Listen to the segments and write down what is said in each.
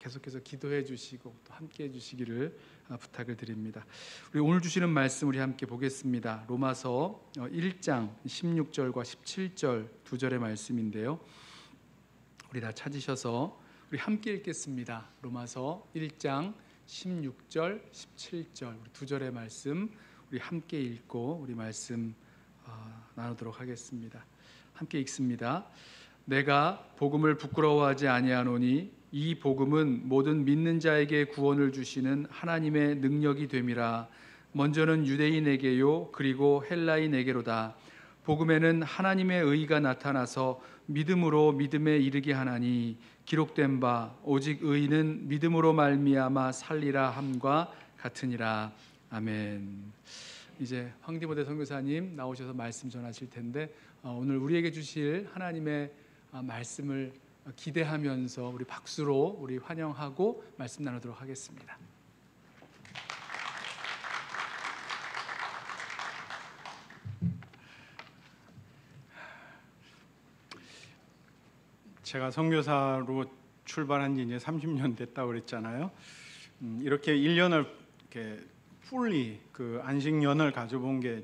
계속해서 기도해 주시고 또 함께 해 주시기를 부탁을 드립니다. 우리 오늘 주시는 말씀 우리 함께 보겠습니다. 로마서 1장 16절과 17절 두 절의 말씀인데요. 우리 다 찾으셔서 우리 함께 읽겠습니다. 로마서 1장 16절, 17절 두 절의 말씀 우리 함께 읽고 우리 말씀 나누도록 하겠습니다. 함께 읽습니다. 내가 복음을 부끄러워하지 아니하노니 이 복음은 모든 믿는 자에게 구원을 주시는 하나님의 능력이 됨이라. 먼저는 유대인에게요 그리고 헬라인에게로다. 복음에는 하나님의 의가 나타나서 믿음으로 믿음에 이르게 하나니 기록된 바 오직 의인은 믿음으로 말미암아 살리라 함과 같으니라. 아멘. 이제 황디모대 선교사님 나오셔서 말씀 전하실 텐데 오늘 우리에게 주실 하나님의 말씀을 기대하면서 우리 박수로 우리 환영하고 말씀 나누도록 하겠습니다. 제가 선교사로 출발한 지 이제 30년 됐다고 그랬잖아요. 이렇게 1년을 이렇게 풀리 그 안식년을 가져본 게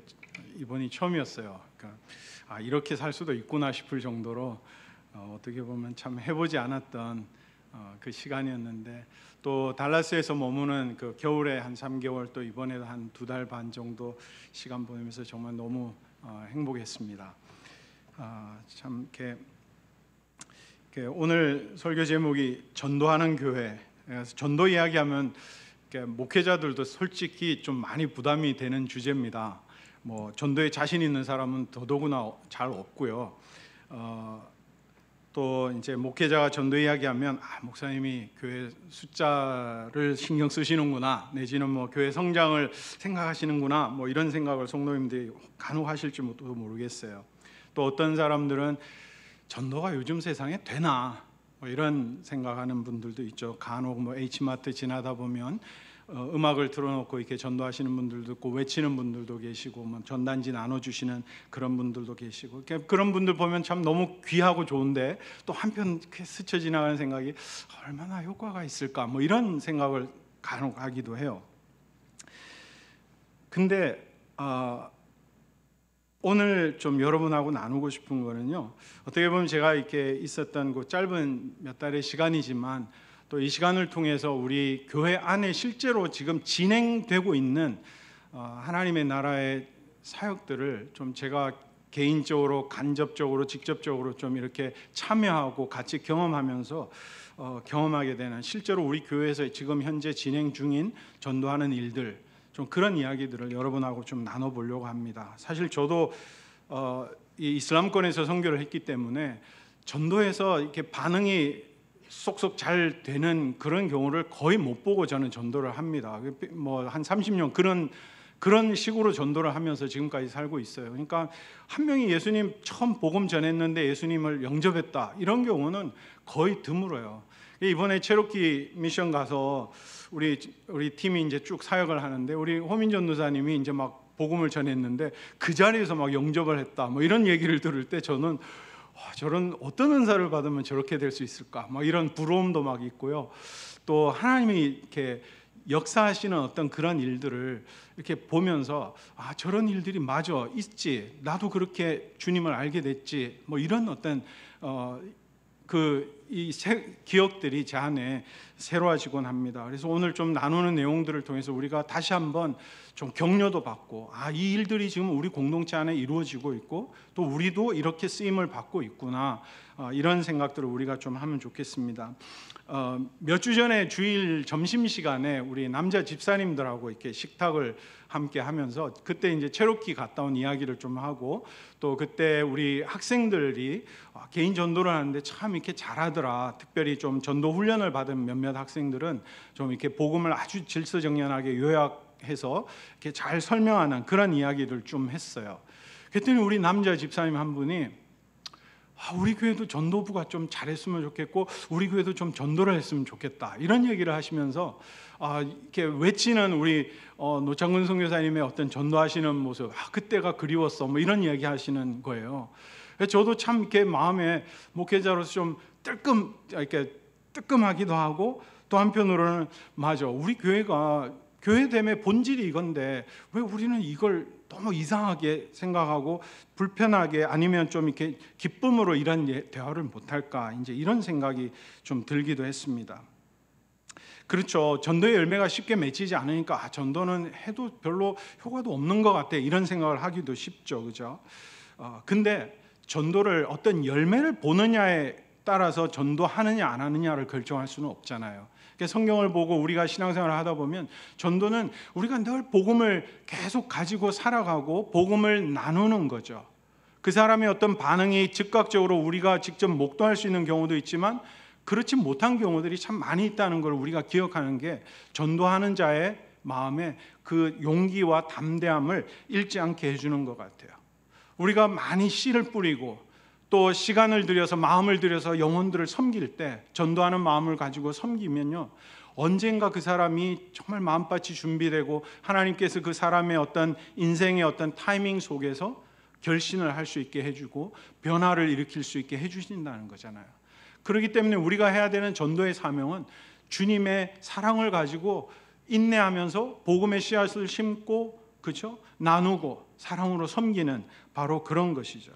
이번이 처음이었어요. 그러니까 이렇게 살 수도 있구나 싶을 정도로 어떻게 보면 참 해보지 않았던 그 시간이었는데, 또 달라스에서 머무는 그 겨울에 한 3개월, 또 이번에도 한 2달 반 정도 시간 보내면서 정말 너무 행복했습니다. 참 이렇게 오늘 설교 제목이 전도하는 교회. 그래서 전도 이야기하면 목회자들도 솔직히 좀 많이 부담이 되는 주제입니다. 뭐 전도에 자신 있는 사람은 더더구나 잘 없고요. 또 이제 목회자가 전도 이야기하면 목사님이 교회 숫자를 신경 쓰시는구나, 내지는 뭐 교회 성장을 생각하시는구나, 뭐 이런 생각을 성도님들이 간혹 하실지도 모르겠어요. 또 어떤 사람들은 전도가 요즘 세상에 되나, 뭐 이런 생각하는 분들도 있죠. 간혹 뭐 H마트 지나다 보면 음악을 틀어놓고 이렇게 전도하시는 분들도 있고, 외치는 분들도 계시고, 뭐 전단지 나눠주시는 그런 분들도 계시고, 그런 분들 보면 참 너무 귀하고 좋은데, 또 한편 스쳐 지나가는 생각이 얼마나 효과가 있을까, 뭐 이런 생각을 간혹 하기도 해요. 근데 오늘 좀 여러분하고 나누고 싶은 거는요, 어떻게 보면 제가 이렇게 있었던 그 짧은 몇 달의 시간이지만 또 이 시간을 통해서 우리 교회 안에 실제로 지금 진행되고 있는 하나님의 나라의 사역들을 좀 제가 개인적으로, 간접적으로, 직접적으로 좀 이렇게 참여하고 같이 경험하면서 경험하게 되는, 실제로 우리 교회에서 지금 현재 진행 중인 전도하는 일들, 좀 그런 이야기들을 여러분하고 좀 나눠보려고 합니다. 사실 저도 이 이슬람권에서 선교를 했기 때문에 전도에서 이렇게 반응이 쏙쏙 잘 되는 그런 경우를 거의 못 보고 저는 전도를 합니다. 뭐 한 30년 그런 식으로 전도를 하면서 지금까지 살고 있어요. 그러니까 한 명이 예수님 처음 복음 전했는데 예수님을 영접했다, 이런 경우는 거의 드물어요. 이번에 체로키 미션 가서 우리 팀이 이제 쭉 사역을 하는데, 우리 호민 전도사님이 이제 막 복음을 전했는데 그 자리에서 막 영접을 했다, 뭐 이런 얘기를 들을 때 저는 저런 어떤 은사를 받으면 저렇게 될 수 있을까, 막 이런 부러움도 막 있고요. 또 하나님이 이렇게 역사하시는 어떤 그런 일들을 이렇게 보면서 저런 일들이 마저 있지, 나도 그렇게 주님을 알게 됐지, 뭐 이런 어떤 이 기억들이 제 안에 새로워지곤 합니다. 그래서 오늘 좀 나누는 내용들을 통해서 우리가 다시 한번 좀 격려도 받고, 이 일들이 지금 우리 공동체 안에 이루어지고 있고, 또 우리도 이렇게 쓰임을 받고 있구나, 이런 생각들을 우리가 좀 하면 좋겠습니다. 몇 주 전에 주일 점심시간에 우리 남자 집사님들하고 이렇게 식탁을 함께 하면서, 그때 이제 체로키 갔다 온 이야기를 좀 하고, 또 그때 우리 학생들이 개인 전도를 하는데 참 이렇게 잘하더라, 특별히 좀 전도 훈련을 받은 몇몇 학생들은 좀 이렇게 복음을 아주 질서정연하게 요약해서 이렇게 잘 설명하는 그런 이야기를 좀 했어요. 그랬더니 우리 남자 집사님 한 분이 우리 교회도 전도부가 좀 잘했으면 좋겠고, 우리 교회도 좀 전도를 했으면 좋겠다, 이런 얘기를 하시면서 이렇게 외치는 우리 노창근 선교사님의 어떤 전도하시는 모습, 그때가 그리웠어, 뭐 이런 이야기 하시는 거예요. 저도 참 이렇게 마음에 목회자로서 좀 이렇게 뜨끔하기도 하고, 또 한편으로는 맞아, 우리 교회됨의 본질이 이건데 왜 우리는 이걸 너무 이상하게 생각하고 불편하게 아니면 좀 이렇게 기쁨으로 이런 대화를 못할까, 이제 이런 생각이 좀 들기도 했습니다. 그렇죠. 전도의 열매가 쉽게 맺히지 않으니까 전도는 해도 별로 효과도 없는 것 같아, 이런 생각을 하기도 쉽죠, 그죠? 근데 전도를 어떤 열매를 보느냐에 따라서 전도하느냐 안 하느냐를 결정할 수는 없잖아요. 그러니까 성경을 보고 우리가 신앙생활을 하다 보면 전도는 우리가 늘 복음을 계속 가지고 살아가고 복음을 나누는 거죠. 그 사람의 어떤 반응이 즉각적으로 우리가 직접 목도할 수 있는 경우도 있지만 그렇지 못한 경우들이 참 많이 있다는 걸 우리가 기억하는 게 전도하는 자의 마음에 그 용기와 담대함을 잃지 않게 해주는 것 같아요. 우리가 많이 씨를 뿌리고 또 시간을 들여서 마음을 들여서 영혼들을 섬길 때, 전도하는 마음을 가지고 섬기면요, 언젠가 그 사람이 정말 마음밭이 준비되고 하나님께서 그 사람의 어떤 인생의 어떤 타이밍 속에서 결신을 할 수 있게 해주고 변화를 일으킬 수 있게 해주신다는 거잖아요. 그렇기 때문에 우리가 해야 되는 전도의 사명은 주님의 사랑을 가지고 인내하면서 복음의 씨앗을 심고, 그렇죠? 나누고 사랑으로 섬기는 바로 그런 것이죠.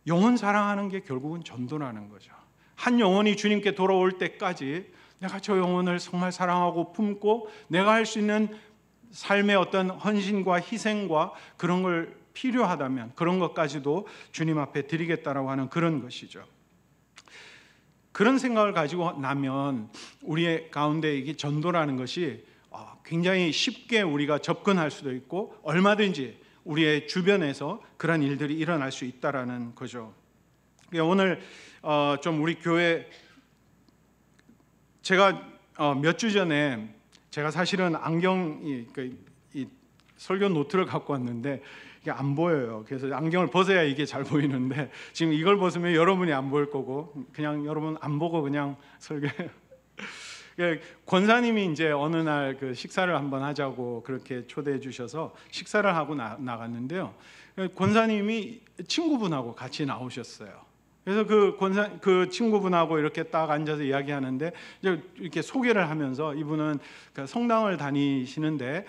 영혼 사랑하는 게 결국은 전도라는 거죠. 한 영혼이 주님께 돌아올 때까지 내가 저 영혼을 정말 사랑하고 품고 내가 할 수 있는 삶의 어떤 헌신과 희생과 그런 걸 필요하다면 그런 것까지도 주님 앞에 드리겠다라고 하는 그런 것이죠. 그런 생각을 가지고 나면 우리의 가운데 이게 전도라는 것이 굉장히 쉽게 우리가 접근할 수도 있고 얼마든지 우리의 주변에서 그런 일들이 일어날 수 있다라는 거죠. 오늘 좀 우리 교회, 제가 몇 주 전에 제가 사실은 안경이 이 설교 노트를 갖고 왔는데 이게 안 보여요. 그래서 안경을 벗어야 이게 잘 보이는데 지금 이걸 벗으면 여러분이 안 보일 거고 그냥 여러분 안 보고 그냥 설교해요. 권사님이 이제 어느 날 그 식사를 한번 하자고 그렇게 초대해 주셔서 식사를 하고 나갔는데요. 권사님이 친구분하고 같이 나오셨어요. 그래서 그 친구분하고 이렇게 딱 앉아서 이야기하는데 이제 이렇게 소개를 하면서 이분은 성당을 다니시는데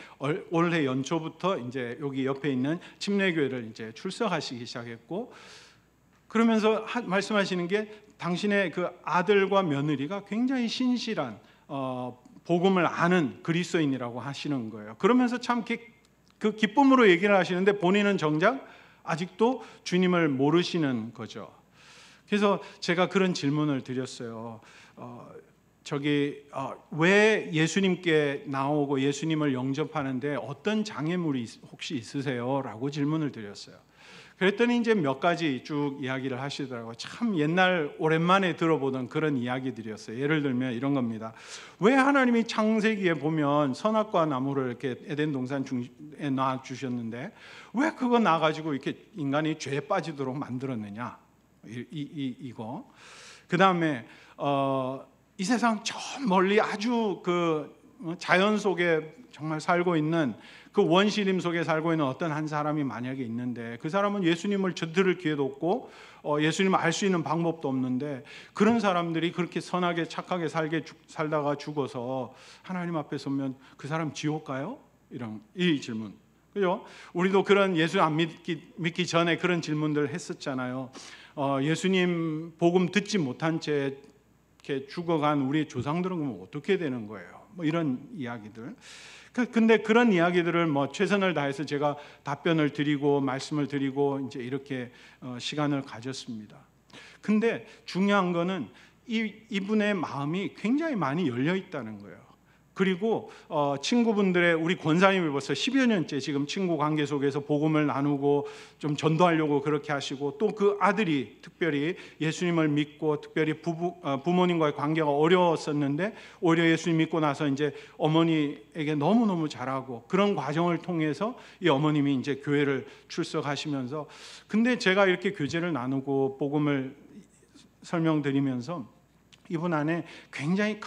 올해 연초부터 이제 여기 옆에 있는 침례교회를 이제 출석하시기 시작했고, 그러면서 말씀하시는 게 당신의 그 아들과 며느리가 굉장히 신실한 복음을 아는 그리스도인이라고 하시는 거예요. 그러면서 참 그 기쁨으로 얘기를 하시는데 본인은 정작 아직도 주님을 모르시는 거죠. 그래서 제가 그런 질문을 드렸어요. 왜 예수님께 나오고 예수님을 영접하는데 어떤 장애물이 혹시 있으세요? 라고 질문을 드렸어요. 그랬더니 이제 몇 가지 쭉 이야기를 하시더라고요. 참 옛날 오랜만에 들어보던 그런 이야기들이었어요. 예를 들면 이런 겁니다. 왜 하나님이 창세기에 보면 선악과 나무를 이렇게 에덴 동산에 놔 주셨는데 왜 그거 놔가지고 이렇게 인간이 죄에 빠지도록 만들었느냐? 이거. 그 다음에 이 세상 저 멀리 아주 그 자연 속에 정말 살고 있는 그 원시림 속에 살고 있는 어떤 한 사람이 만약에 있는데 그 사람은 예수님을 들을 기회도 없고 예수님을 알 수 있는 방법도 없는데 그런 사람들이 그렇게 선하게 착하게 살다가 죽어서 하나님 앞에 서면 그 사람 지옥 가요? 이 질문. 그죠? 우리도 그런 예수 안 믿기 전에 그런 질문들을 했었잖아요. 예수님 복음 듣지 못한 채 이렇게 죽어간 우리 조상들은 그럼 어떻게 되는 거예요? 뭐 이런 이야기들. 근데 그런 이야기들을 뭐 최선을 다해서 제가 답변을 드리고 말씀을 드리고 이제 이렇게 시간을 가졌습니다. 근데 중요한 거는 이분의 마음이 굉장히 많이 열려 있다는 거예요. 그리고 친구분들의 우리 권사님이 벌써 10여 년째 지금 친구 관계 속에서 복음을 나누고 좀 전도하려고 그렇게 하시고 또 그 아들이 특별히 예수님을 믿고 특별히 부모님과의 관계가 어려웠었는데 오히려 예수님 믿고 나서 이제 어머니에게 너무너무 잘하고 그런 과정을 통해서 이 어머님이 이제 교회를 출석하시면서 근데 제가 이렇게 교제를 나누고 복음을 설명드리면서 이분 안에 굉장히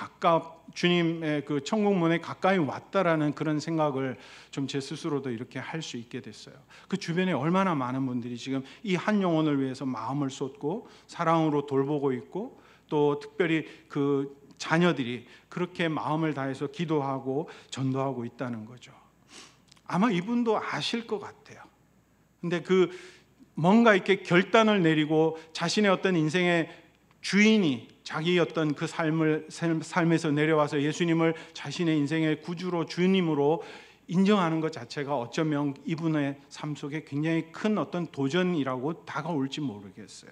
주님의 그 천국문에 가까이 왔다라는 그런 생각을 좀 제 스스로도 이렇게 할 수 있게 됐어요. 그 주변에 얼마나 많은 분들이 지금 이 한 영혼을 위해서 마음을 쏟고 사랑으로 돌보고 있고 또 특별히 그 자녀들이 그렇게 마음을 다해서 기도하고 전도하고 있다는 거죠. 아마 이분도 아실 것 같아요. 근데 뭔가 이렇게 결단을 내리고 자신의 어떤 인생의 주인이 자기 어떤 그 삶에서 내려와서 예수님을 자신의 인생의 구주로 주님으로 인정하는 것 자체가 어쩌면 이분의 삶 속에 굉장히 큰 어떤 도전이라고 다가올지 모르겠어요.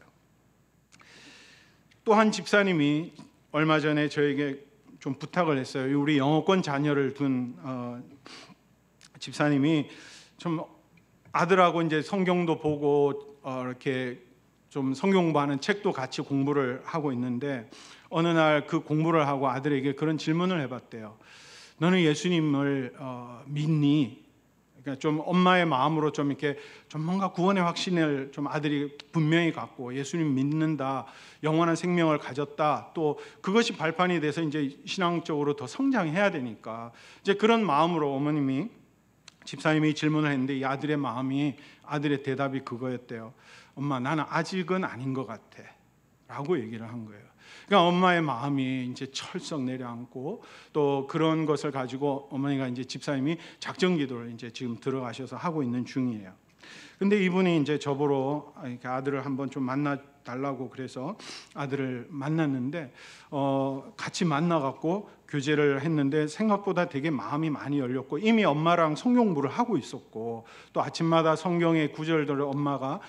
또 한 집사님이 얼마 전에 저에게 좀 부탁을 했어요. 우리 영어권 자녀를 둔 집사님이 좀 아들하고 이제 성경도 보고 이렇게 좀 성경 공부하는 책도 같이 공부를 하고 있는데 어느 날 그 공부를 하고 아들에게 그런 질문을 해봤대요. 너는 예수님을 믿니? 그러니까 좀 엄마의 마음으로 좀 이렇게 좀 뭔가 구원의 확신을 좀 아들이 분명히 갖고 예수님 믿는다, 영원한 생명을 가졌다, 또 그것이 발판이 돼서 이제 신앙적으로 더 성장해야 되니까 이제 그런 마음으로 어머님이 집사님이 질문을 했는데 이 아들의 마음이 아들의 대답이 그거였대요. 엄마, 나는 아직은 아닌 것 같아 라고 얘기를 한 거예요. 그러니까 엄마의 마음이 이제 철썩 내려앉고 또 그런 것을 가지고 어머니가 이제 집사님이 작전 기도를 이제 지금 들어가셔서 하고 있는 중이에요. 근데 이분이 이제 저보러 이렇게 아들을 한번 좀 만나 달라고 그래서 아들을 만났는데 같이 만나갖고 교제를 했는데 생각보다 되게 마음이 많이 열렸고 이미 엄마랑 성경 공부를 하고 있었고 또 아침마다 성경의 구절들을 엄마가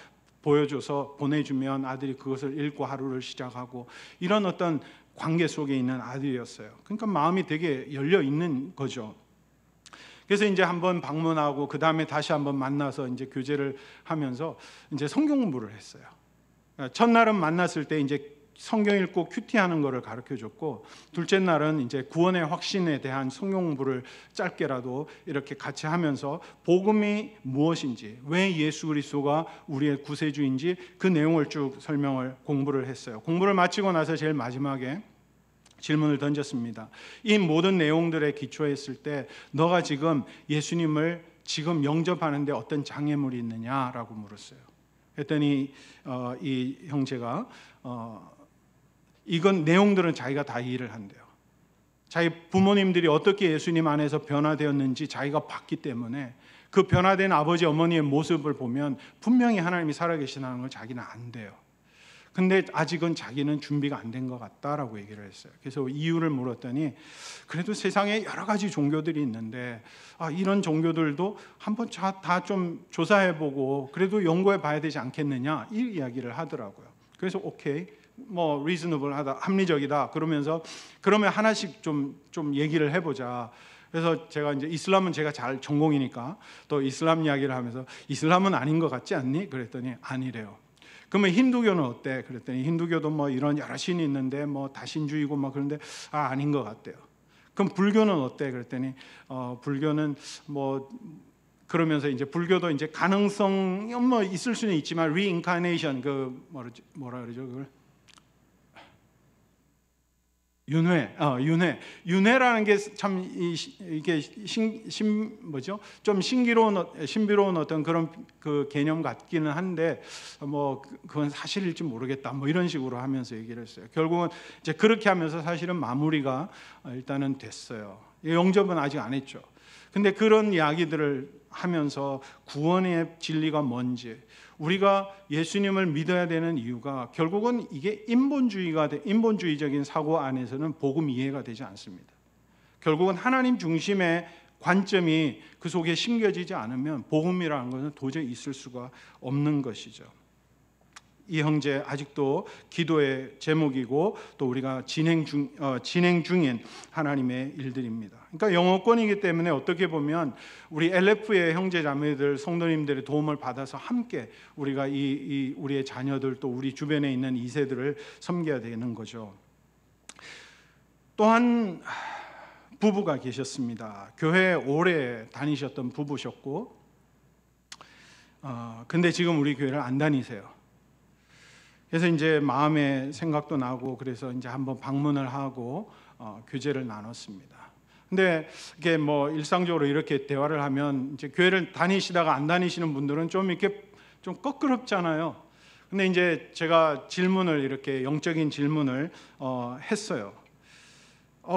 보여줘서 보내주면 아들이 그것을 읽고 하루를 시작하고 이런 어떤 관계 속에 있는 아들이었어요. 그러니까 마음이 되게 열려 있는 거죠. 그래서 이제 한번 방문하고 그 다음에 다시 한번 만나서 이제 교제를 하면서 이제 성경 공부를 했어요. 첫날은 만났을 때 이제 성경 읽고 큐티하는 거를 가르쳐 줬고 둘째 날은 이제 구원의 확신에 대한 성경 공부를 짧게라도 이렇게 같이 하면서 복음이 무엇인지, 왜 예수 그리스도가 우리의 구세주인지 그 내용을 쭉 공부를 했어요. 공부를 마치고 나서 제일 마지막에 질문을 던졌습니다. 이 모든 내용들에 기초했을 때 너가 지금 예수님을 지금 영접하는데 어떤 장애물이 있느냐라고 물었어요. 했더니 이 형제가 이건 내용들은 자기가 다 이해를 한대요. 자기 부모님들이 어떻게 예수님 안에서 변화되었는지 자기가 봤기 때문에 그 변화된 아버지 어머니의 모습을 보면 분명히 하나님이 살아계시다는 걸 자기는 안돼요. 근데 아직은 자기는 준비가 안 된 것 같다라고 얘기를 했어요. 그래서 이유를 물었더니 그래도 세상에 여러 가지 종교들이 있는데 이런 종교들도 한번 다 좀 조사해보고 그래도 연구해 봐야 되지 않겠느냐 이 이야기를 하더라고요. 그래서 오케이, 뭐 리즈너블하다, 합리적이다 그러면서 그러면 하나씩 좀 얘기를 해보자. 그래서 제가 이제 이슬람은 제가 잘 전공이니까 또 이슬람 이야기를 하면서 이슬람은 아닌 것 같지 않니? 그랬더니 아니래요. 그러면 힌두교는 어때? 그랬더니 힌두교도 뭐 이런 여러 신이 있는데 뭐 다신주의고 막 그런데 아닌 것 같대요. 그럼 불교는 어때? 그랬더니 불교는 뭐 그러면서 이제 불교도 이제 가능성이 뭐 있을 수는 있지만 reincarnation 뭐라 그러죠 그걸? 윤회라는 게 참 이게 좀 신비로운 어떤 그런 그 개념 같기는 한데 뭐 그건 사실일지 모르겠다 뭐 이런 식으로 하면서 얘기를 했어요. 결국은 이제 그렇게 하면서 사실은 마무리가 일단은 됐어요. 영접은 아직 안 했죠. 근데 그런 이야기들을 하면서 구원의 진리가 뭔지, 우리가 예수님을 믿어야 되는 이유가 결국은 이게 인본주의적인 사고 안에서는 복음 이해가 되지 않습니다. 결국은 하나님 중심의 관점이 그 속에 심겨지지 않으면 복음이라는 것은 도저히 있을 수가 없는 것이죠. 이 형제 아직도 기도의 제목이고 또 우리가 진행 중인 하나님의 일들입니다. 그러니까 영어권이기 때문에 어떻게 보면 우리 LF의 형제 자매들 성도님들의 도움을 받아서 함께 우리가 우리의 자녀들 또 우리 주변에 있는 2세들을 섬겨야 되는 거죠. 또한 부부가 계셨습니다. 교회에 오래 다니셨던 부부셨고 근데 지금 우리 교회를 안 다니세요. 그래서 이제 마음의 생각도 나고 그래서 이제 한번 방문을 하고 교제를 나눴습니다. 근데 이게 뭐 일상적으로 이렇게 대화를 하면 이제 교회를 다니시다가 안 다니시는 분들은 좀 이렇게 좀 껄끄럽잖아요. 근데 이제 제가 질문을 이렇게 영적인 질문을 했어요.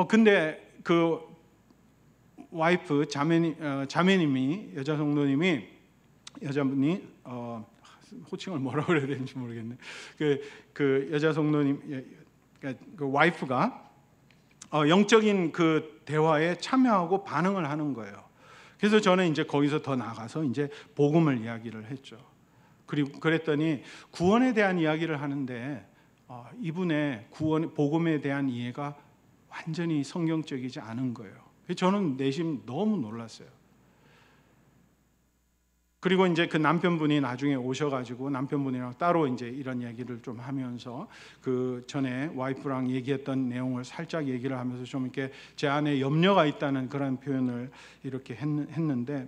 근데 그 와이프 자매님이 여자 성도님이 여자분이 호칭을 뭐라고 그래야 되는지 모르겠네. 그 여자 성도님 그 와이프가 영적인 그 대화에 참여하고 반응을 하는 거예요. 그래서 저는 이제 거기서 더 나가서 이제 복음을 이야기를 했죠. 그리고 그랬더니 구원에 대한 이야기를 하는데 이분의 복음에 대한 이해가 완전히 성경적이지 않은 거예요. 저는 내심 너무 놀랐어요. 그리고 이제 그 남편분이 나중에 오셔가지고 남편분이랑 따로 이제 이런 얘기를 좀 하면서 그 전에 와이프랑 얘기했던 내용을 살짝 얘기를 하면서 좀 이렇게 제 안에 염려가 있다는 그런 표현을 이렇게 했는데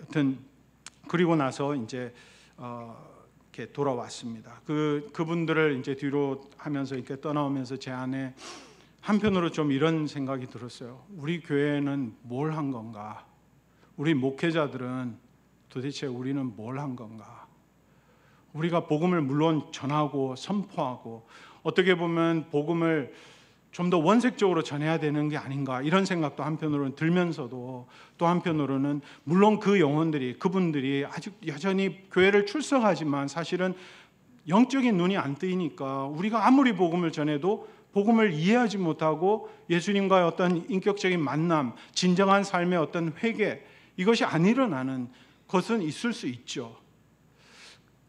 여튼 그리고 나서 이제 이렇게 돌아왔습니다. 그분들을 이제 뒤로 하면서 이렇게 떠나오면서 제 안에 한편으로 좀 이런 생각이 들었어요. 우리 교회는 뭘 한 건가? 우리 목회자들은 도대체 우리는 뭘 한 건가? 우리가 복음을 물론 전하고 선포하고 어떻게 보면 복음을 좀 더 원색적으로 전해야 되는 게 아닌가 이런 생각도 한편으로는 들면서도 또 한편으로는 물론 그 영혼들이 그분들이 아직 여전히 교회를 출석하지만 사실은 영적인 눈이 안 뜨이니까 우리가 아무리 복음을 전해도 복음을 이해하지 못하고 예수님과의 어떤 인격적인 만남, 진정한 삶의 어떤 회개 이것이 안 일어나는 것은 있을 수 있죠.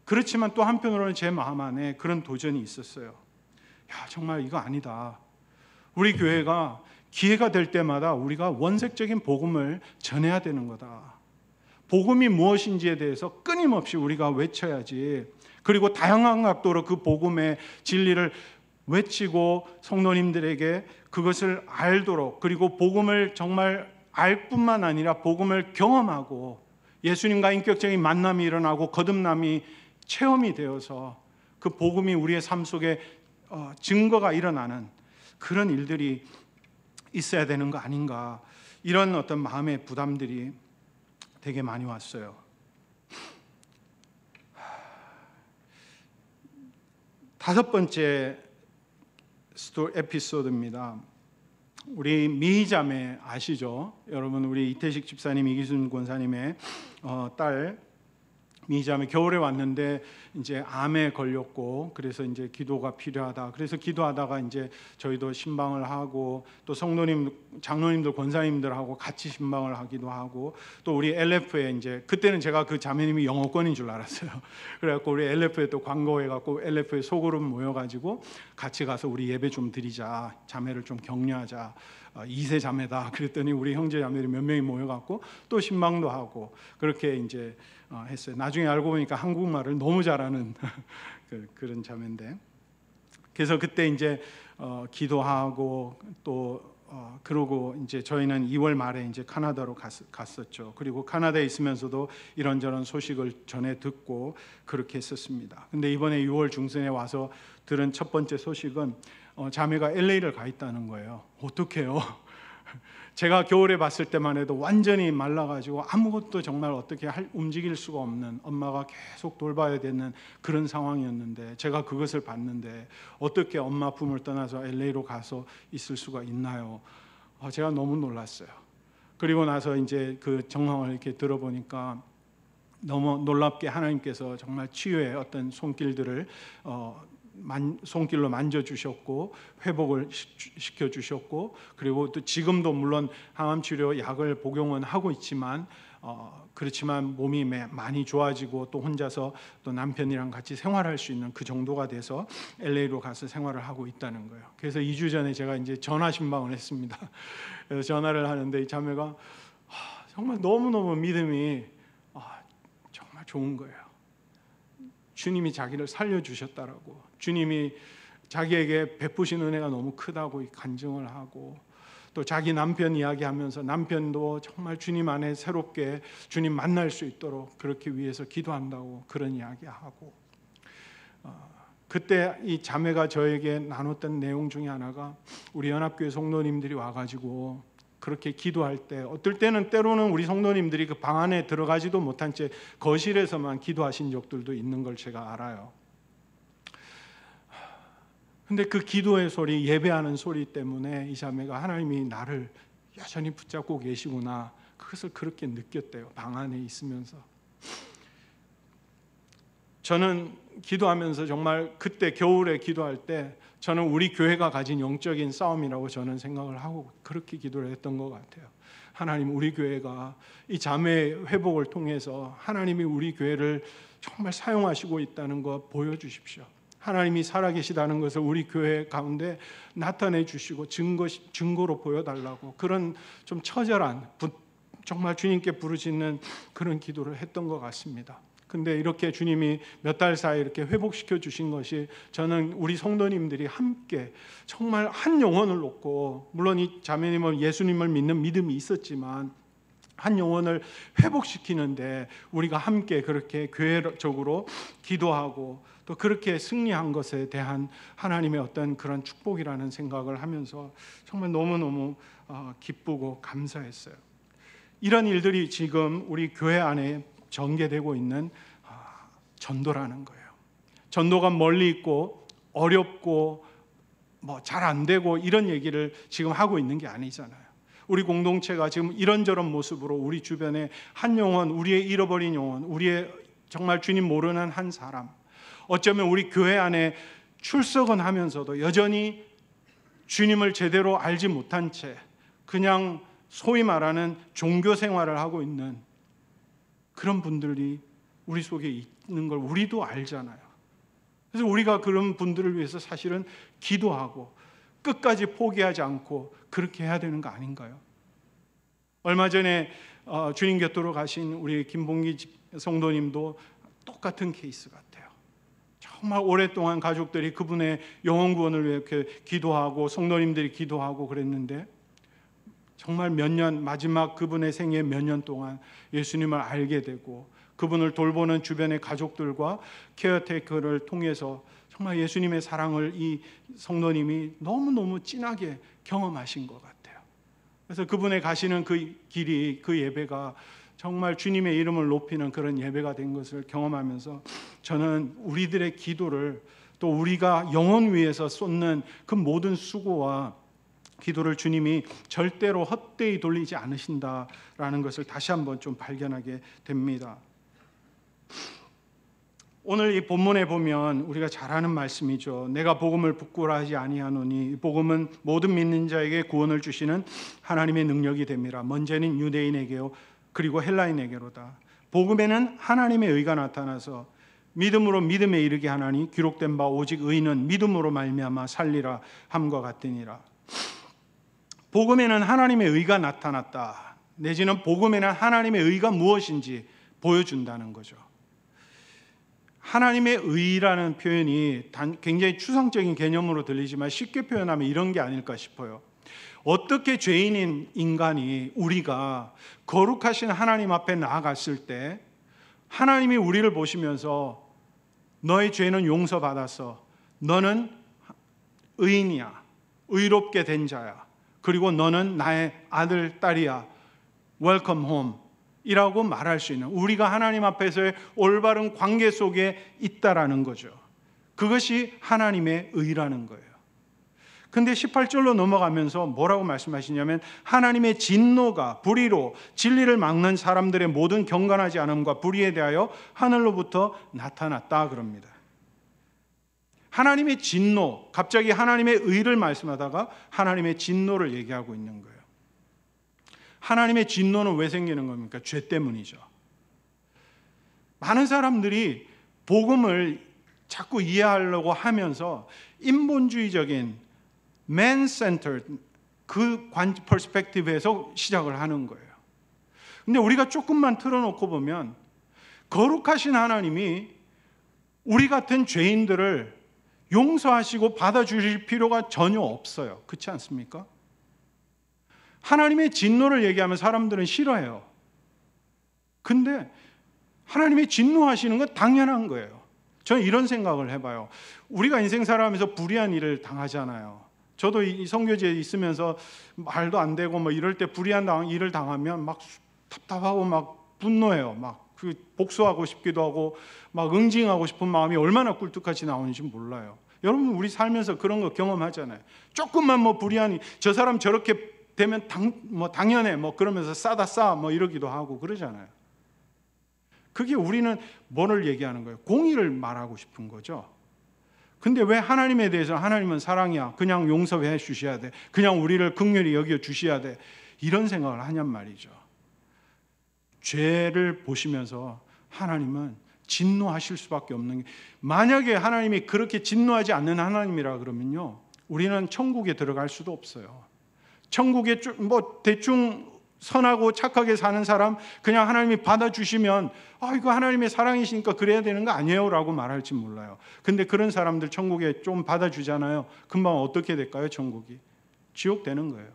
그렇지만 또 한편으로는 제 마음 안에 그런 도전이 있었어요. 정말 이거 아니다. 우리 교회가 기회가 될 때마다 우리가 원색적인 복음을 전해야 되는 거다. 복음이 무엇인지에 대해서 끊임없이 우리가 외쳐야지. 그리고 다양한 각도로 그 복음의 진리를 외치고 성도님들에게 그것을 알도록 그리고 복음을 정말 알 뿐만 아니라 복음을 경험하고 예수님과 인격적인 만남이 일어나고 거듭남이 체험이 되어서 그 복음이 우리의 삶 속에 증거가 일어나는 그런 일들이 있어야 되는 거 아닌가 이런 어떤 마음의 부담들이 되게 많이 왔어요. 다섯 번째 에피소드입니다. 우리 미희자매 아시죠? 여러분 우리 이태식 집사님 이기순 권사님의 딸 미희자매 겨울에 왔는데 이제 암에 걸렸고 그래서 이제 기도가 필요하다. 그래서 기도하다가 이제 저희도 신방을 하고 또 성도님 장로님들 권사님들하고 같이 신방을 하기도 하고 또 우리 LF에 이제 그때는 제가 그 자매님이 영어권인 줄 알았어요. 그래갖고 우리 LF에 또 광고해갖고 LF에 소그룹 모여가지고 같이 가서 우리 예배 좀 드리자. 자매를 좀 격려하자. 2세 자매다. 그랬더니 우리 형제 자매들이 몇 명이 모여갖고 또 신방도 하고 그렇게 이제 했어요. 나중에 알고 보니까 한국말을 너무 잘하는 그런 자매인데 그래서 그때 이제 기도하고 또 그러고 이제 저희는 2월 말에 이제 카나다로 갔었죠. 그리고 카나다에 있으면서도 이런저런 소식을 전해 듣고 그렇게 했었습니다. 근데 이번에 6월 중순에 와서 들은 첫 번째 소식은 자매가 LA를 가 있다는 거예요. 어떡해요? 제가 겨울에 봤을 때만 해도 완전히 말라가지고 아무것도 정말 어떻게 움직일 수가 없는 엄마가 계속 돌봐야 되는 그런 상황이었는데 제가 그것을 봤는데 어떻게 엄마 품을 떠나서 LA로 가서 있을 수가 있나요? 제가 너무 놀랐어요. 그리고 나서 이제 그 정황을 이렇게 들어보니까 너무 놀랍게 하나님께서 정말 치유의 어떤 손길들을 손길로 만져주셨고 회복을 시켜주셨고 그리고 또 지금도 물론 항암치료 약을 복용은 하고 있지만 그렇지만 몸이 많이 좋아지고 또 혼자서 또 남편이랑 같이 생활할 수 있는 그 정도가 돼서 LA로 가서 생활을 하고 있다는 거예요. 그래서 2주 전에 제가 이제 전화 신방을 했습니다. 그래서 전화를 하는데 이 자매가 정말 너무너무 믿음이 정말 좋은 거예요. 주님이 자기를 살려주셨다라고 주님이 자기에게 베푸신 은혜가 너무 크다고 간증을 하고 또 자기 남편 이야기하면서 남편도 정말 주님 안에 새롭게 주님 만날 수 있도록 그렇게 위해서 기도한다고 그런 이야기하고 그때 이 자매가 저에게 나눴던 내용 중에 하나가 우리 연합교회 성도님들이 와가지고 그렇게 기도할 때 어떨 때는 때로는 우리 성도님들이 그 방 안에 들어가지도 못한 채 거실에서만 기도하신 적들도 있는 걸 제가 알아요. 근데 그 기도의 소리, 예배하는 소리 때문에 이 자매가 하나님이 나를 여전히 붙잡고 계시구나, 그것을 그렇게 느꼈대요. 방 안에 있으면서. 저는 기도하면서 정말 그때 겨울에 기도할 때 저는 우리 교회가 가진 영적인 싸움이라고 저는 생각을 하고 그렇게 기도를 했던 것 같아요. 하나님, 우리 교회가 이 자매의 회복을 통해서 하나님이 우리 교회를 정말 사용하시고 있다는 거 보여주십시오. 하나님이 살아계시다는 것을 우리 교회 가운데 나타내 주시고 증거로 보여달라고, 그런 좀 처절한, 정말 주님께 부르짖는 그런 기도를 했던 것 같습니다. 근데 이렇게 주님이 몇 달 사이에 이렇게 회복시켜 주신 것이, 저는 우리 성도님들이 함께 정말 한 영혼을 놓고, 물론 이 자매님은 예수님을 믿는 믿음이 있었지만 한 영혼을 회복시키는데 우리가 함께 그렇게 교회적으로 기도하고 또 그렇게 승리한 것에 대한 하나님의 어떤 그런 축복이라는 생각을 하면서 정말 너무너무 기쁘고 감사했어요. 이런 일들이 지금 우리 교회 안에 전개되고 있는 전도라는 거예요. 전도가 멀리 있고 어렵고 뭐 잘 안 되고 이런 얘기를 지금 하고 있는 게 아니잖아요. 우리 공동체가 지금 이런저런 모습으로 우리 주변에 한 영혼, 우리의 잃어버린 영혼, 우리의 정말 주님 모르는 한 사람, 어쩌면 우리 교회 안에 출석은 하면서도 여전히 주님을 제대로 알지 못한 채 그냥 소위 말하는 종교 생활을 하고 있는 그런 분들이 우리 속에 있는 걸 우리도 알잖아요. 그래서 우리가 그런 분들을 위해서 사실은 기도하고 끝까지 포기하지 않고 그렇게 해야 되는 거 아닌가요? 얼마 전에 주님 곁으로 가신 우리 김봉기 성도님도 똑같은 케이스 같아요. 정말 오랫동안 가족들이 그분의 영혼 구원을 위해 이렇게 기도하고 성도님들이 기도하고 그랬는데 정말 몇 년, 마지막 그분의 생애 몇 년 동안 예수님을 알게 되고 그분을 돌보는 주변의 가족들과 케어테이커를 통해서 정말 예수님의 사랑을 이 성도님이 너무너무 진하게 경험하신 것 같아요. 그래서 그분의 가시는 그 길이, 그 예배가 정말 주님의 이름을 높이는 그런 예배가 된 것을 경험하면서 저는 우리들의 기도를, 또 우리가 영혼 위해서 쏟는 그 모든 수고와 기도를 주님이 절대로 헛되이 돌리지 않으신다라는 것을 다시 한번 좀 발견하게 됩니다. 오늘 이 본문에 보면 우리가 잘 아는 말씀이죠. 내가 복음을 부끄러워하지 아니하노니 이 복음은 모든 믿는 자에게 구원을 주시는 하나님의 능력이 됨이라. 먼저는 유대인에게요 그리고 헬라인에게로다. 복음에는 하나님의 의가 나타나서 믿음으로 믿음에 이르게 하나니 기록된 바 오직 의인은 믿음으로 말미암아 살리라 함과 같으니라. 복음에는 하나님의 의가 나타났다. 내지는 복음에는 하나님의 의가 무엇인지 보여준다는 거죠. 하나님의 의라는 표현이 굉장히 추상적인 개념으로 들리지만 쉽게 표현하면 이런 게 아닐까 싶어요. 어떻게 죄인인 인간이, 우리가 거룩하신 하나님 앞에 나아갔을 때 하나님이 우리를 보시면서 너의 죄는 용서받았어, 너는 의인이야, 의롭게 된 자야, 그리고 너는 나의 아들, 딸이야, 웰컴 홈 이라고 말할 수 있는, 우리가 하나님 앞에서의 올바른 관계 속에 있다라는 거죠. 그것이 하나님의 의라는 거예요. 근데 18절로 넘어가면서 뭐라고 말씀하시냐면 하나님의 진노가 불의로 진리를 막는 사람들의 모든 경건하지 않음과 불의에 대하여 하늘로부터 나타났다 그럽니다. 하나님의 진노, 갑자기 하나님의 의를 말씀하다가 하나님의 진노를 얘기하고 있는 거예요. 하나님의 진노는 왜 생기는 겁니까? 죄 때문이죠. 많은 사람들이 복음을 자꾸 이해하려고 하면서 인본주의적인 man-centered 그 퍼스펙티브에서 시작을 하는 거예요. 근데 우리가 조금만 틀어놓고 보면 거룩하신 하나님이 우리 같은 죄인들을 용서하시고 받아주실 필요가 전혀 없어요. 그렇지 않습니까? 하나님의 진노를 얘기하면 사람들은 싫어해요. 근데 하나님의 진노하시는 건 당연한 거예요. 저는 이런 생각을 해봐요. 우리가 인생 살아가면서 불의한 일을 당하잖아요. 저도 이 선교지에 있으면서 말도 안 되고 뭐 이럴 때 불의한 일을 당하면 막 답답하고 막 분노해요. 막 복수하고 싶기도 하고 막 응징하고 싶은 마음이 얼마나 꿀뚝같이 나오는지 몰라요. 여러분 우리 살면서 그런 거 경험하잖아요. 조금만 뭐 불이하니 저 사람 저렇게 되면 당연해 뭐 그러면서 싸다 싸 뭐 이러기도 하고 그러잖아요. 그게 우리는 뭐를 얘기하는 거예요? 공의를 말하고 싶은 거죠. 근데 왜 하나님에 대해서 하나님은 사랑이야, 그냥 용서해 주셔야 돼, 그냥 우리를 긍휼히 여겨 주셔야 돼, 이런 생각을 하냔 말이죠. 죄를 보시면서 하나님은 진노하실 수밖에 없는 게, 만약에 하나님이 그렇게 진노하지 않는 하나님이라 그러면요, 우리는 천국에 들어갈 수도 없어요. 천국에 뭐 대충 선하고 착하게 사는 사람 그냥 하나님이 받아주시면 이거 하나님의 사랑이시니까 그래야 되는 거 아니에요 라고 말할지 몰라요. 근데 그런 사람들 천국에 좀 받아주잖아요. 금방 어떻게 될까요? 천국이 지옥 되는 거예요.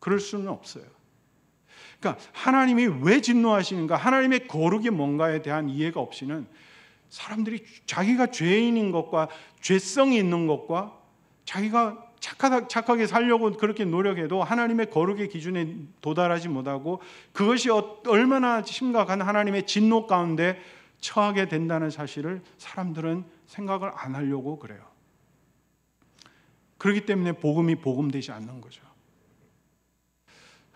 그럴 수는 없어요. 그러니까 하나님이 왜 진노하시는가, 하나님의 거룩이 뭔가에 대한 이해가 없이는 사람들이 자기가 죄인인 것과 죄성이 있는 것과 자기가 착하게 살려고 그렇게 노력해도 하나님의 거룩의 기준에 도달하지 못하고 그것이 얼마나 심각한 하나님의 진노 가운데 처하게 된다는 사실을 사람들은 생각을 안 하려고 그래요. 그렇기 때문에 복음이 복음되지 않는 거죠.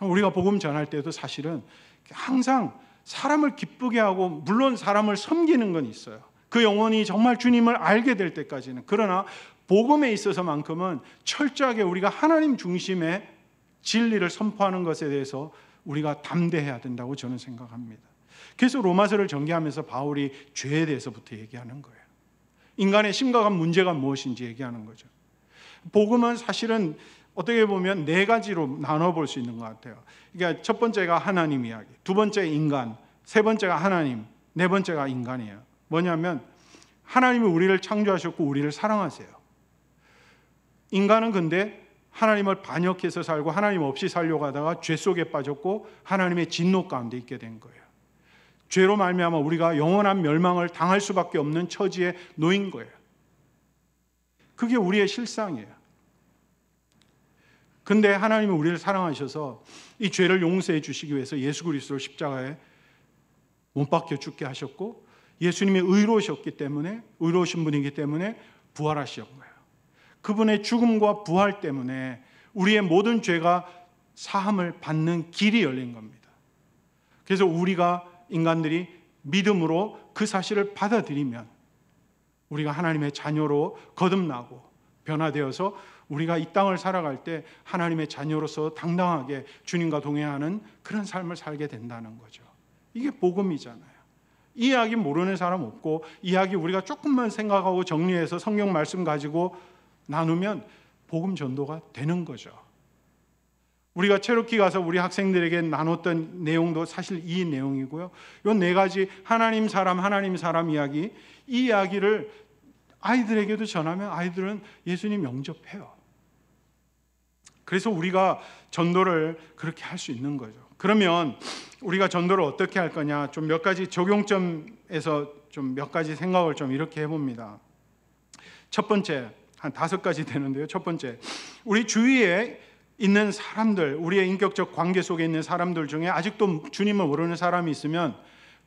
우리가 복음 전할 때도 사실은 항상 사람을 기쁘게 하고, 물론 사람을 섬기는 건 있어요. 그 영혼이 정말 주님을 알게 될 때까지는. 그러나 복음에 있어서만큼은 철저하게 우리가 하나님 중심의 진리를 선포하는 것에 대해서 우리가 담대해야 된다고 저는 생각합니다. 그래서 로마서를 전개하면서 바울이 죄에 대해서부터 얘기하는 거예요. 인간의 심각한 문제가 무엇인지 얘기하는 거죠. 복음은 사실은 어떻게 보면 네 가지로 나눠볼 수 있는 것 같아요. 그러니까 첫 번째가 하나님 이야기, 두 번째 인간, 세 번째가 하나님, 네 번째가 인간이에요. 뭐냐면 하나님이 우리를 창조하셨고 우리를 사랑하세요. 인간은 근데 하나님을 반역해서 살고 하나님 없이 살려고 하다가 죄 속에 빠졌고 하나님의 진노 가운데 있게 된 거예요. 죄로 말미암아 우리가 영원한 멸망을 당할 수밖에 없는 처지에 놓인 거예요. 그게 우리의 실상이에요. 근데 하나님은 우리를 사랑하셔서 이 죄를 용서해 주시기 위해서 예수 그리스도를 십자가에 못 박혀 죽게 하셨고, 예수님이 의로우셨기 때문에, 의로우신 분이기 때문에 부활하신 거예요. 그분의 죽음과 부활 때문에 우리의 모든 죄가 사함을 받는 길이 열린 겁니다. 그래서 우리가 인간들이 믿음으로 그 사실을 받아들이면 우리가 하나님의 자녀로 거듭나고 변화되어서 우리가 이 땅을 살아갈 때 하나님의 자녀로서 당당하게 주님과 동행하는 그런 삶을 살게 된다는 거죠. 이게 복음이잖아요. 이 이야기 모르는 사람 없고, 이 이야기 우리가 조금만 생각하고 정리해서 성경 말씀 가지고 나누면 복음 전도가 되는 거죠. 우리가 체로키 가서 우리 학생들에게 나눴던 내용도 사실 이 내용이고요. 이 네 가지 하나님 사람 이야기, 이 이야기를 아이들에게도 전하면 아이들은 예수님 영접해요. 그래서 우리가 전도를 그렇게 할 수 있는 거죠. 그러면 우리가 전도를 어떻게 할 거냐, 좀 몇 가지 적용점에서 좀 몇 가지 생각을 좀 이렇게 해봅니다. 첫 번째, 한 5가지 되는데요. 첫 번째, 우리 주위에 있는 사람들, 우리의 인격적 관계 속에 있는 사람들 중에 아직도 주님을 모르는 사람이 있으면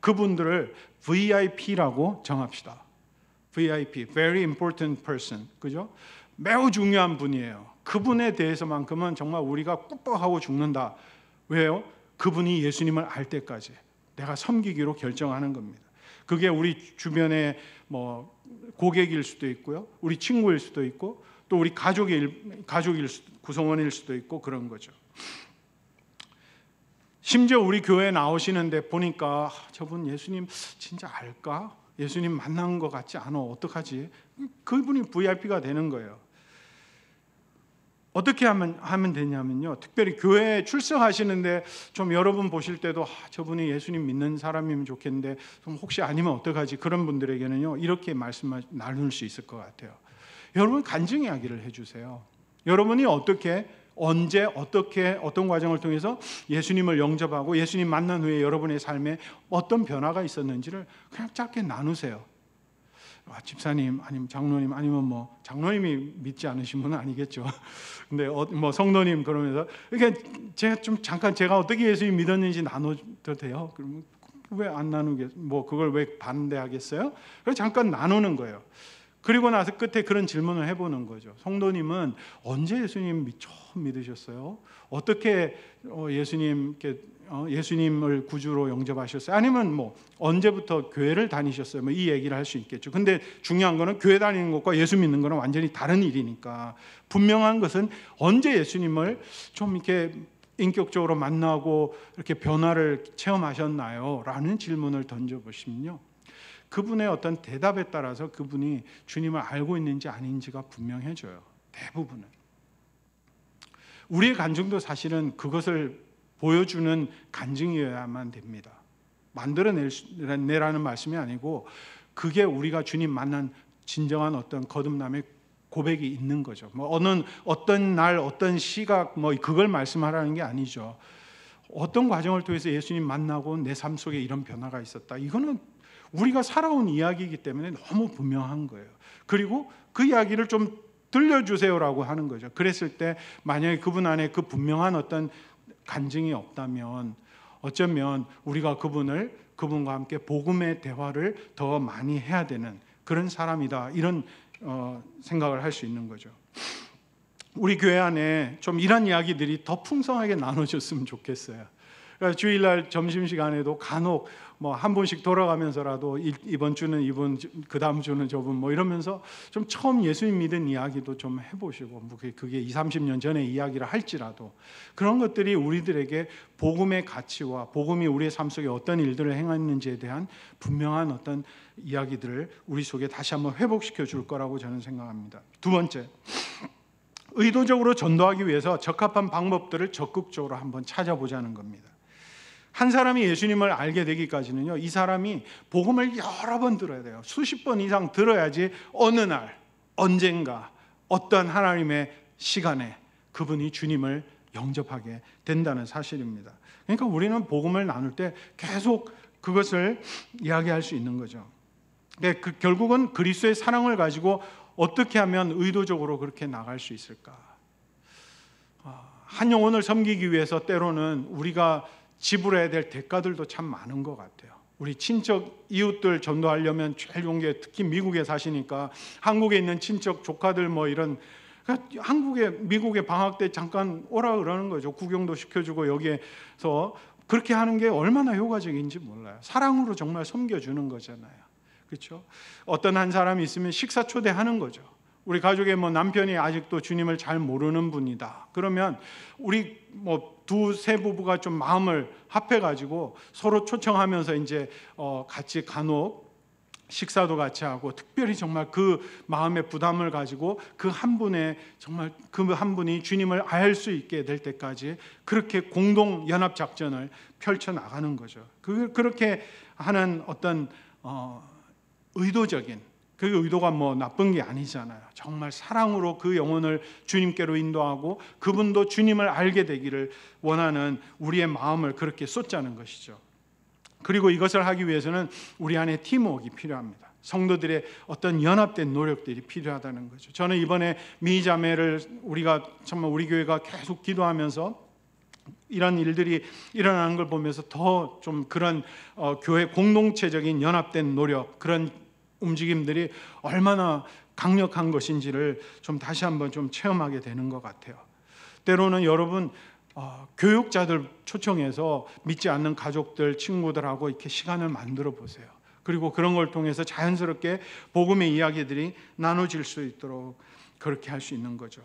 그분들을 VIP라고 정합시다. VIP, Very Important Person, 그죠? 매우 중요한 분이에요. 그분에 대해서만큼은 정말 우리가 꾹꾹하고 죽는다. 왜요? 그분이 예수님을 알 때까지 내가 섬기기로 결정하는 겁니다. 그게 우리 주변의 뭐 고객일 수도 있고요, 우리 친구일 수도 있고, 또 우리 구성원일 수도 있고 그런 거죠. 심지어 우리 교회에 나오시는데 보니까 저분 예수님 진짜 알까? 예수님 만난 것 같지 않아? 어떡하지? 그분이 VIP가 되는 거예요. 어떻게 하면 되냐면요, 특별히 교회에 출석하시는데 좀 여러분 보실 때도 저분이 예수님 믿는 사람이면 좋겠는데 좀 혹시 아니면 어떡하지? 그런 분들에게는요, 이렇게 말씀을 나눌 수 있을 것 같아요. 여러분 간증 이야기를 해주세요. 여러분이 어떻게, 언제, 어떻게, 어떤 과정을 통해서 예수님을 영접하고 예수님 만난 후에 여러분의 삶에 어떤 변화가 있었는지를 그냥 짧게 나누세요. 집사님 아니면 장로님 아니면 뭐 장로님이 믿지 않으신 분은 아니겠죠. 근데 뭐 성도님 그러면서 이렇게 제가 어떻게 예수님 믿었는지 나눠도 돼요? 그러면 왜 안 나누겠? 뭐 그걸 왜 반대하겠어요? 그래서 잠깐 나누는 거예요. 그리고 나서 끝에 그런 질문을 해보는 거죠. 성도님은 언제 예수님 처음 믿으셨어요? 어떻게 예수님을 구주로 영접하셨어요? 아니면 뭐 언제부터 교회를 다니셨어요? 뭐 이 얘기를 할 수 있겠죠. 근데 중요한 거는 교회 다니는 것과 예수 믿는 거는 완전히 다른 일이니까 분명한 것은 언제 예수님을 좀 이렇게 인격적으로 만나고 이렇게 변화를 체험하셨나요? 라는 질문을 던져보시면요, 그분의 어떤 대답에 따라서 그분이 주님을 알고 있는지 아닌지가 분명해져요. 대부분은. 우리의 간증도 사실은 그것을 보여주는 간증이어야만 됩니다. 만들어내라는 말씀이 아니고 그게 우리가 주님 만난 진정한 어떤 거듭남의 고백이 있는 거죠. 뭐 어떤 날 어떤 시각 뭐 그걸 말씀하라는 게 아니죠. 어떤 과정을 통해서 예수님 만나고 내 삶 속에 이런 변화가 있었다. 이거는 우리가 살아온 이야기이기 때문에 너무 분명한 거예요. 그리고 그 이야기를 좀 들려주세요라고 하는 거죠. 그랬을 때 만약에 그분 안에 그 분명한 어떤 간증이 없다면 어쩌면 우리가 그분과 함께 복음의 대화를 더 많이 해야 되는 그런 사람이다, 이런 생각을 할 수 있는 거죠. 우리 교회 안에 좀 이런 이야기들이 더 풍성하게 나눠졌으면 좋겠어요. 그러니까 주일날 점심시간에도 간혹 뭐 한 분씩 돌아가면서라도 이번 주는 이분, 그 다음 주는 저분 뭐 이러면서 좀 처음 예수님 믿은 이야기도 좀 해보시고, 뭐 그게 20, 30년 전의 이야기를 할지라도 그런 것들이 우리들에게 복음의 가치와 복음이 우리의 삶 속에 어떤 일들을 행했는지에 대한 분명한 어떤 이야기들을 우리 속에 다시 한번 회복시켜 줄 거라고 저는 생각합니다. 두 번째, 의도적으로 전도하기 위해서 적합한 방법들을 적극적으로 한번 찾아보자는 겁니다. 한 사람이 예수님을 알게 되기까지는요, 이 사람이 복음을 여러 번 들어야 돼요. 수십 번 이상 들어야지 어느 날 언젠가 어떤 하나님의 시간에 그분이 주님을 영접하게 된다는 사실입니다. 그러니까 우리는 복음을 나눌 때 계속 그것을 이야기할 수 있는 거죠. 결국은 그리스도의 사랑을 가지고 어떻게 하면 의도적으로 그렇게 나갈 수 있을까? 한 영혼을 섬기기 위해서 때로는 우리가 지불해야 될 대가들도 참 많은 것 같아요. 우리 친척 이웃들 전도하려면 제일 좋은 게, 특히 미국에 사시니까 한국에 있는 친척 조카들 뭐 이런, 그러니까 미국에 방학 때 잠깐 오라 그러는 거죠. 구경도 시켜주고 여기에서 그렇게 하는 게 얼마나 효과적인지 몰라요. 사랑으로 정말 섬겨주는 거잖아요. 그렇죠? 어떤 한 사람이 있으면 식사 초대하는 거죠. 우리 가족의 뭐 남편이 아직도 주님을 잘 모르는 분이다. 그러면 우리 뭐 두세 부부가 좀 마음을 합해가지고 서로 초청하면서 이제 같이 간혹 식사도 같이 하고, 특별히 정말 그 마음의 부담을 가지고 그 한 분의 정말 그 한 분이 주님을 알 수 있게 될 때까지 그렇게 공동 연합 작전을 펼쳐 나가는 거죠. 그렇게 하는 어떤 의도적인, 그 의도가 뭐 나쁜 게 아니잖아요. 정말 사랑으로 그 영혼을 주님께로 인도하고 그분도 주님을 알게 되기를 원하는 우리의 마음을 그렇게 쏟자는 것이죠. 그리고 이것을 하기 위해서는 우리 안에 팀워크가 필요합니다. 성도들의 어떤 연합된 노력들이 필요하다는 거죠. 저는 이번에 미자매를 우리가 정말 우리 교회가 계속 기도하면서 이런 일들이 일어나는 걸 보면서 더 좀 그런 교회 공동체적인 연합된 노력, 그런 움직임들이 얼마나 강력한 것인지를 좀 다시 한번 좀 체험하게 되는 것 같아요. 때로는 여러분 교육자들 초청해서 믿지 않는 가족들, 친구들하고 이렇게 시간을 만들어 보세요. 그리고 그런 걸 통해서 자연스럽게 복음의 이야기들이 나눠질 수 있도록 그렇게 할 수 있는 거죠.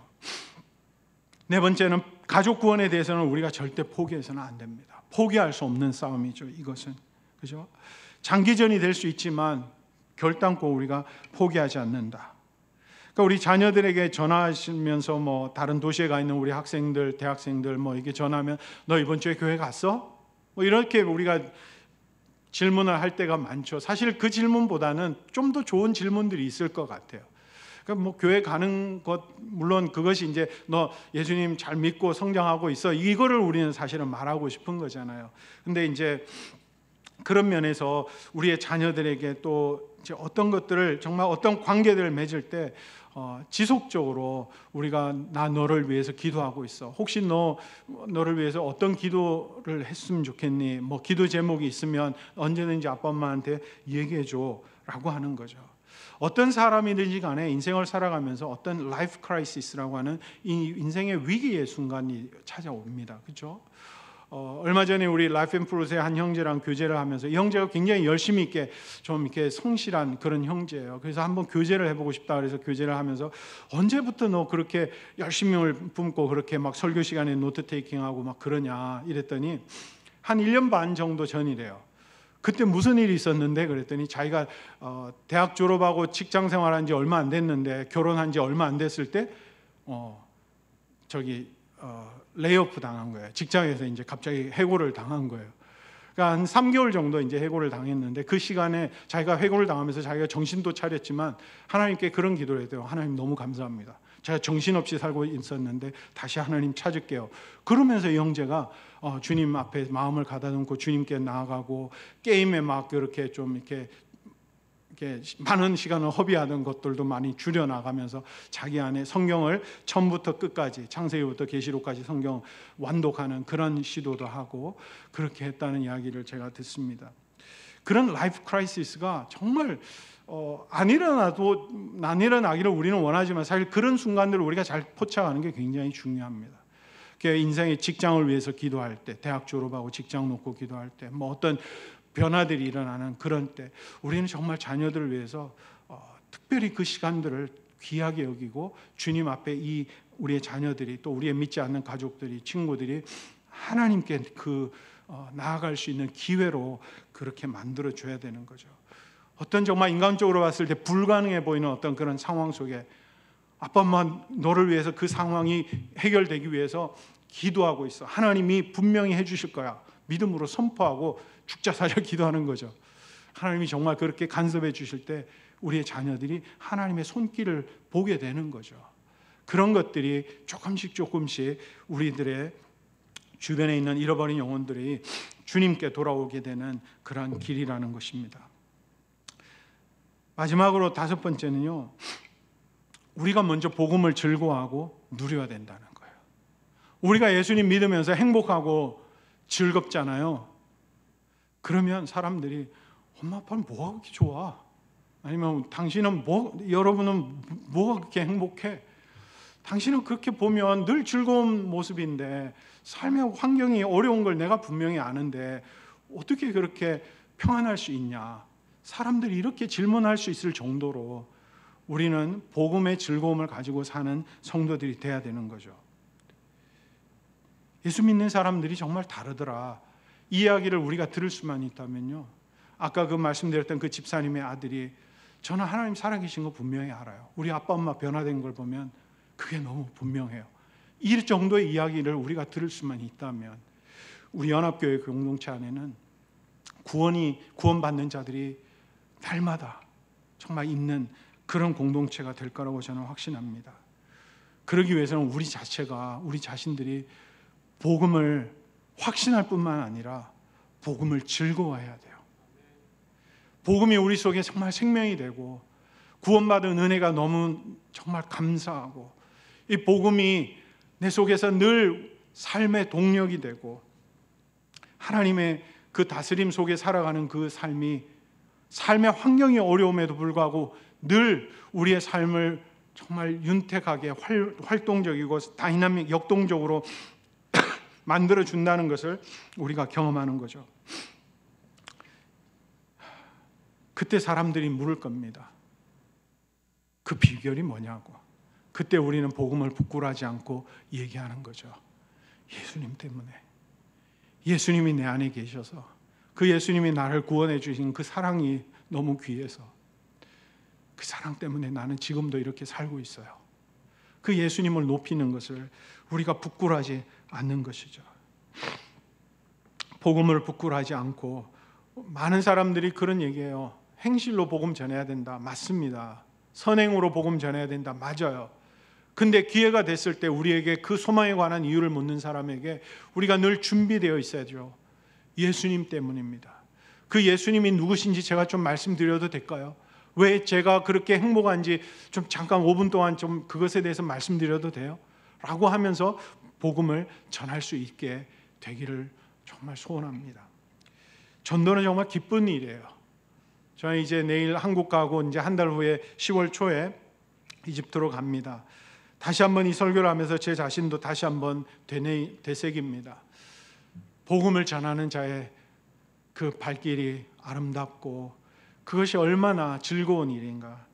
네 번째는 가족 구원에 대해서는 우리가 절대 포기해서는 안 됩니다. 포기할 수 없는 싸움이죠. 이것은, 그죠? 장기전이 될 수 있지만 결단코 우리가 포기하지 않는다. 그러니까 우리 자녀들에게 전화하시면서 뭐 다른 도시에 가 있는 우리 학생들, 대학생들 뭐 이게 전화하면 너 이번 주에 교회 갔어? 뭐 이렇게 우리가 질문을 할 때가 많죠. 사실 그 질문보다는 좀 더 좋은 질문들이 있을 것 같아요. 그러니까 뭐 교회 가는 것, 물론 그것이 이제 너 예수님 잘 믿고 성장하고 있어, 이거를 우리는 사실은 말하고 싶은 거잖아요. 근데 이제 그런 면에서 우리의 자녀들에게 또 이제 어떤 것들을, 정말 어떤 관계들을 맺을 때 지속적으로 우리가 나 너를 위해서 기도하고 있어, 혹시 너를 위해서 어떤 기도를 했으면 좋겠니, 뭐 기도 제목이 있으면 언제든지 아빠 엄마한테 얘기해 줘 라고 하는 거죠. 어떤 사람이든지 간에 인생을 살아가면서 어떤 라이프 크라이시스라고 하는 이 인생의 위기의 순간이 찾아옵니다. 그렇죠? 얼마 전에 우리 라이프 앤 프루트의 한 형제랑 교제를 하면서 이 형제가 굉장히 열심히 있게 좀 이렇게 성실한 그런 형제예요. 그래서 한번 교제를 해보고 싶다 그래서 교제를 하면서 언제부터 너 그렇게 열심을 뿜고 그렇게 막 설교 시간에 노트 테이킹하고 막 그러냐 이랬더니 한 1년 반 정도 전이래요. 그때 무슨 일이 있었는데 그랬더니 자기가 대학 졸업하고 직장 생활한 지 얼마 안 됐는데 결혼한 지 얼마 안 됐을 때 레이오프 당한 거예요. 직장에서 이제 갑자기 해고를 당한 거예요. 그러니까 한 3개월 정도 이제 해고를 당했는데 그 시간에 자기가 해고를 당하면서 자기가 정신도 차렸지만 하나님께 그런 기도를 해요. 하나님 너무 감사합니다. 제가 정신없이 살고 있었는데 다시 하나님 찾을게요. 그러면서 이 형제가 주님 앞에 마음을 가다듬고 주님께 나아가고 게임에 막 그렇게 좀 이렇게 많은 시간을 허비하던 것들도 많이 줄여나가면서 자기 안에 성경을 처음부터 끝까지 창세기부터 계시록까지 성경 완독하는 그런 시도도 하고 그렇게 했다는 이야기를 제가 듣습니다. 그런 라이프 크라이시스가 정말 안 일어나기를 우리는 원하지만 사실 그런 순간들을 우리가 잘 포착하는 게 굉장히 중요합니다. 인생의 직장을 위해서 기도할 때, 대학 졸업하고 직장 놓고 기도할 때, 뭐 어떤 변화들이 일어나는 그런 때 우리는 정말 자녀들을 위해서 특별히 그 시간들을 귀하게 여기고 주님 앞에 이 우리의 자녀들이 또 우리의 믿지 않는 가족들이 친구들이 하나님께 나아갈 수 있는 기회로 그렇게 만들어 줘야 되는 거죠. 어떤 정말 인간적으로 봤을 때 불가능해 보이는 어떤 그런 상황 속에 아빠 엄마 너를 위해서 그 상황이 해결되기 위해서 기도하고 있어. 하나님이 분명히 해주실 거야. 믿음으로 선포하고 죽자 사자 기도하는 거죠. 하나님이 정말 그렇게 간섭해 주실 때 우리의 자녀들이 하나님의 손길을 보게 되는 거죠. 그런 것들이 조금씩 우리들의 주변에 있는 잃어버린 영혼들이 주님께 돌아오게 되는 그런 길이라는 것입니다. 마지막으로 5번째는요. 우리가 먼저 복음을 즐거워하고 누려야 된다는 거예요. 우리가 예수님 믿으면서 행복하고 즐겁잖아요. 그러면 사람들이 엄마 아빠는 뭐가 그렇게 좋아? 아니면 당신은 여러분은 뭐가 그렇게 행복해? 당신은 그렇게 보면 늘 즐거운 모습인데 삶의 환경이 어려운 걸 내가 분명히 아는데 어떻게 그렇게 평안할 수 있냐? 사람들이 이렇게 질문할 수 있을 정도로 우리는 복음의 즐거움을 가지고 사는 성도들이 돼야 되는 거죠. 예수 믿는 사람들이 정말 다르더라. 이 이야기를 우리가 들을 수만 있다면요. 아까 그 말씀드렸던 그 집사님의 아들이 저는 하나님 살아계신 거 분명히 알아요. 우리 아빠 엄마 변화된 걸 보면 그게 너무 분명해요. 이 정도의 이야기를 우리가 들을 수만 있다면 우리 연합교회 공동체 안에는 구원받는 자들이 날마다 정말 있는 그런 공동체가 될 거라고 저는 확신합니다. 그러기 위해서는 우리 자신들이 복음을 확신할 뿐만 아니라 복음을 즐거워해야 돼요. 복음이 우리 속에 정말 생명이 되고 구원받은 은혜가 너무 정말 감사하고 이 복음이 내 속에서 늘 삶의 동력이 되고 하나님의 그 다스림 속에 살아가는 그 삶이 삶의 환경이 어려움에도 불구하고 늘 우리의 삶을 정말 윤택하게 활동적이고 다이나믹 역동적으로 만들어 준다는 것을 우리가 경험하는 거죠. 그때 사람들이 물을 겁니다. 그 비결이 뭐냐고. 그때 우리는 복음을 부끄러워하지 않고 얘기하는 거죠. 예수님 때문에. 예수님이 내 안에 계셔서 그 예수님이 나를 구원해 주신 그 사랑이 너무 귀해서 그 사랑 때문에 나는 지금도 이렇게 살고 있어요. 그 예수님을 높이는 것을 우리가 부끄러워하지 않는 것이죠. 복음을 부끄러워하지 않고 많은 사람들이 그런 얘기해요. 행실로 복음 전해야 된다. 맞습니다. 선행으로 복음 전해야 된다. 맞아요. 근데 기회가 됐을 때 우리에게 그 소망에 관한 이유를 묻는 사람에게 우리가 늘 준비되어 있어야죠. 예수님 때문입니다. 그 예수님이 누구신지 제가 좀 말씀드려도 될까요? 왜 제가 그렇게 행복한지 좀 잠깐 5분 동안 좀 그것에 대해서 말씀드려도 돼요? 라고 하면서 복음을 전할 수 있게 되기를 정말 소원합니다. 전도는 정말 기쁜 일이에요. 저는 이제 내일 한국 가고 이제 한 달 후에 10월 초에 이집트로 갑니다. 다시 한번 이 설교를 하면서 제 자신도 다시 한번 되새깁니다. 복음을 전하는 자의 그 발길이 아름답고 그것이 얼마나 즐거운 일인가.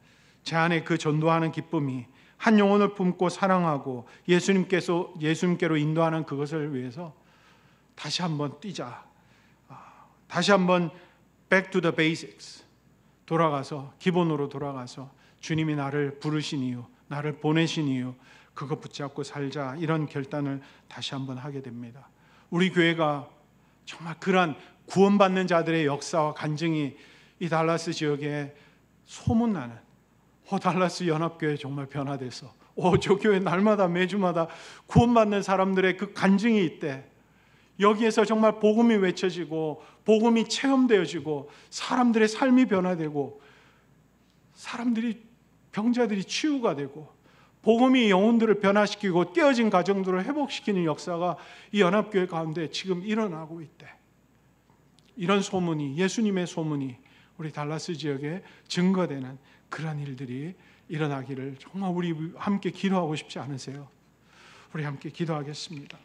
제 안에 그 전도하는 기쁨이 한 영혼을 품고 사랑하고 예수님께로 인도하는 그것을 위해서 다시 한번 뛰자. 다시 한번 back to the basics. 돌아가서 기본으로 돌아가서 주님이 나를 부르신 이유, 나를 보내신 이유, 그거 붙잡고 살자. 이런 결단을 다시 한번 하게 됩니다. 우리 교회가 정말 그러한 구원받는 자들의 역사와 간증이 이 달라스 지역에 소문나는 달라스 연합교회 정말 변화돼서 저 교회 날마다 매주마다 구원받는 사람들의 그 간증이 있대. 여기에서 정말 복음이 외쳐지고 복음이 체험되어지고 사람들의 삶이 변화되고 병자들이 치유가 되고 복음이 영혼들을 변화시키고 깨어진 가정들을 회복시키는 역사가 이 연합교회 가운데 지금 일어나고 있대. 이런 소문이, 예수님의 소문이 우리 달라스 지역에 증거되는 그런 일들이 일어나기를 정말 우리 함께 기도하고 싶지 않으세요? 우리 함께 기도하겠습니다.